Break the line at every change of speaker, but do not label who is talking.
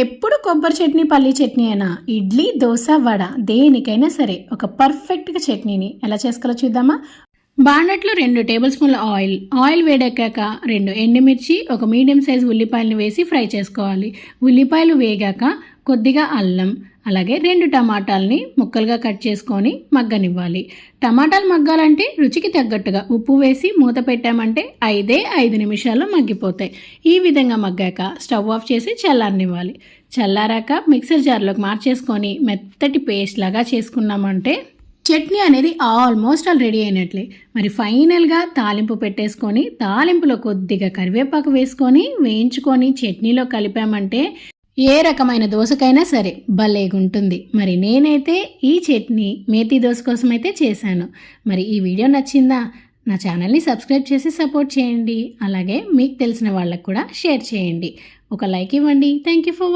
ఎప్పుడు కొబ్బరి చట్నీ పల్లి చట్నీ అయినా ఇడ్లీ దోశ వడ దేనికైనా సరే ఒక పర్ఫెక్ట్గా చట్నీని ఎలా చేసుకోవాలో చూద్దామా. బాండట్లో 2 టేబుల్ స్పూన్ల ఆయిల్ వేడెక్కాక 2 ఎండుమిర్చి ఒక మీడియం సైజ్ ఉల్లిపాయలను వేసి ఫ్రై చేసుకోవాలి. ఉల్లిపాయలు వేగాక కొద్దిగా అల్లం అలాగే 2 టమాటాలని ముక్కలుగా కట్ చేసుకొని మగ్గనివ్వాలి. టమాటాలు మగ్గాలంటే రుచికి తగ్గట్టుగా ఉప్పు వేసి మూత పెట్టామంటే 5 నిమిషాల్లో మగ్గిపోతాయి. ఈ విధంగా మగ్గాక స్టవ్ ఆఫ్ చేసి చల్లారనివ్వాలి. చల్లారాక మిక్సర్ జార్లోకి మార్చేసుకొని మెత్తటి పేస్ట్ లాగా చేసుకున్నామంటే చట్నీ అనేది ఆల్మోస్ట్ రెడీ అయినట్లే. మరి ఫైనల్గా తాలింపు పెట్టేసుకొని తాలింపులో కొద్దిగా కరివేపాకు వేసుకొని వేయించుకొని చట్నీలో కలిపామంటే ఏ రకమైన దోసకైనా సరే భలేగుంటుంది. మరి నేనైతే ఈ చట్నీ మేతి దోశ కోసం అయితే చేశాను. మరి ఈ వీడియో నచ్చిందా? నా ఛానల్ని సబ్స్క్రైబ్ చేసి సపోర్ట్ చేయండి. అలాగే మీకు తెలిసిన వాళ్ళకు కూడా షేర్ చేయండి. ఒక లైక్ ఇవ్వండి. Thank you for